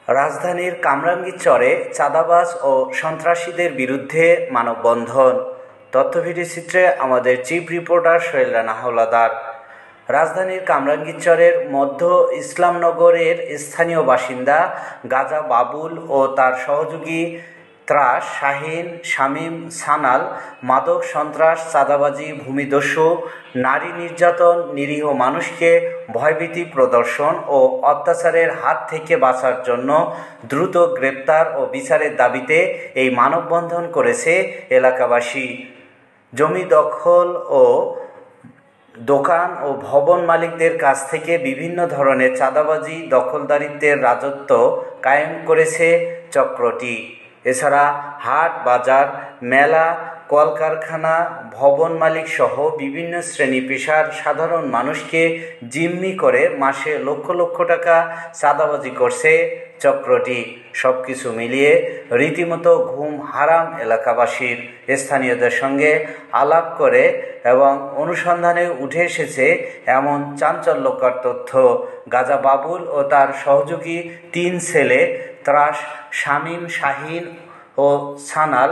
রাজধানীর কামরাঙ্গীরচরে চাঁদাবাজ ও সন্ত্রাসীদের বিরুদ্ধে মানববন্ধন। তথ্যভিডিওচিত্রে আমাদের চিফ রিপোর্টার সোহেল রানা হাওলাদার। রাজধানীর কামরাঙ্গীরচরের মধ্য ইসলামনগরের স্থানীয় বাসিন্দা গাজা বাবুল ও তার সহযোগী ত্রাস, শাহীন, শামীম, সানাল মাদক, সন্ত্রাস, চাঁদাবাজি, ভূমিদস্যু, নারী নির্যাতন, নিরীহ মানুষকে ভয়ভীতি প্রদর্শন ও অত্যাচারের হাত থেকে বাঁচার জন্য দ্রুত গ্রেপ্তার ও বিচারের দাবিতে এই মানববন্ধন করেছে এলাকাবাসী। জমি দখল ও দোকান ও ভবন মালিকদের কাছ থেকে বিভিন্ন ধরনের চাঁদাবাজি, দখলদারিত্বের রাজত্ব কায়েম করেছে চক্রটি। এছাড়া হাট, বাজার, মেলা, কলকারখানা, ভবন মালিক সহ বিভিন্ন শ্রেণী পেশার সাধারণ মানুষকে জিম্মি করে মাসে লক্ষ লক্ষ টাকা চাঁদাবাজি করছে চক্রটি। সব কিছু মিলিয়ে রীতিমতো ঘুম হারাম এলাকাবাসীর। স্থানীয়দের সঙ্গে আলাপ করে এবং অনুসন্ধানে উঠে এসেছে এমন চাঞ্চল্যকর তথ্য। গাজা বাবুল ও তার সহযোগী 3 ছেলে ত্রাস, শামীম, শাহীন ও সানাল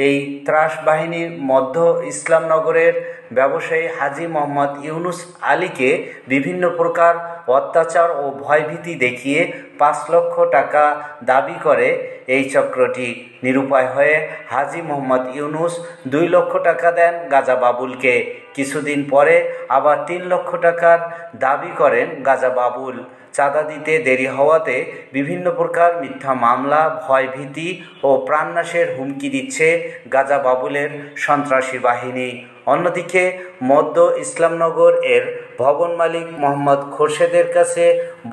এই ত্রাস বাহিনীর মধ্য ইসলামনগরের ব্যবসায়ী হাজী মোহাম্মদ ইউনুস আলীকে বিভিন্ন প্রকার অত্যাচার ও ভয়ভীতি দেখিয়ে 5 লক্ষ টাকা দাবি করে এই চক্রটি। নিরুপায় হয়ে হাজী মোহাম্মদ ইউনুস 2 লক্ষ টাকা দেন গাজা বাবুলকে। কিছুদিন পরে আবার 3 লক্ষ টাকার দাবি করেন গাজা বাবুল। চাঁদা দিতে দেরি হওয়াতে বিভিন্ন প্রকার মিথ্যা মামলা, ভয়ভীতি ও প্রাণনাশের হুমকি দিচ্ছে গাজা বাবুলের সন্ত্রাসী বাহিনী। অন্যদিকে মধ্য ইসলামনগর এর ভবন মালিক মোহাম্মদ খোরশেদের কাছে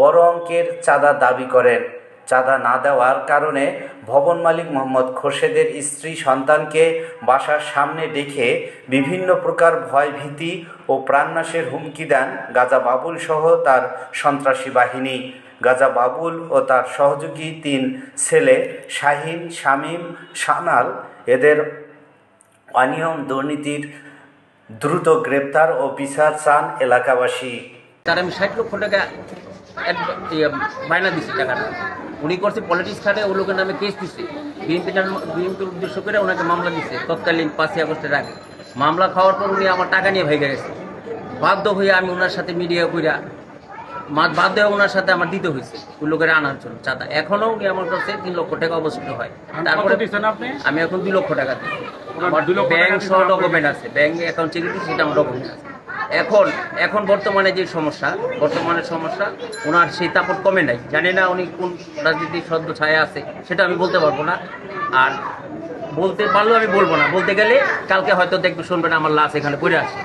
বড় অঙ্কের চাঁদা দাবি করেন। চাঁদা না দেওয়ার কারণে ভবন মালিক মোহাম্মদ খোরশেদের স্ত্রী, সন্তানকে বাসার সামনে ডেকে বিভিন্ন প্রকার ভয়ভীতি ও প্রাণনাশের হুমকি দেন গাজা বাবুল সহ তার সন্ত্রাসী বাহিনী। গাজা বাবুল ও তার সহযোগী 3 ছেলে শাহীন, শামীম, সানাল এদের অনিয়ম দুর্নীতির দ্রুত গ্রেপ্তার ও বিচার চান এলাকাবাসী। তার আমি 60 লক্ষ টাকা বায়না দিচ্ছি। টাকাটা উনি করছে পলিটিক্স খাটে, ও লোকের নামে কেস দিচ্ছে। বিএনপির উদ্দেশ্য করে ওনাকে মামলা দিচ্ছে তৎকালীন 5ই আগস্টের আগে। মামলা খাওয়ার পর উনি আমার টাকা নিয়ে ভেঙে গেছে। বাধ্য হয়ে আমি ওনার সাথে মিডিয়া কইরা বাধ্য হয়ে ওনার সাথে আমার দিতে হয়েছে ওই লোকের আনার জন্য চাঁদা। এখনও উনি আমার কাছে 3 লক্ষ টাকা অবশিষ্ট হয়। তারপরে আমি এখন 2 লক্ষ টাকা দিই। আমার ব্যাংক সহ ডকুমেন্ট আছে, ব্যাংক অ্যাকাউন্ট চেক দিচ্ছি, সেটা আমার ডকুমেন্ট আছে। এখন বর্তমানে যে সমস্যা, ওনার সেই তাপট কমে নাই। জানি না উনি কোন রাজনীতির সদ্য ছায়া আছে, সেটা আমি বলতে পারবো না। আর বলতে পারলেও আমি বলবো না। বলতে গেলে কালকে হয়তো দেখবে, শুনবেন আমার লাশ এখানে পড়ে আছে।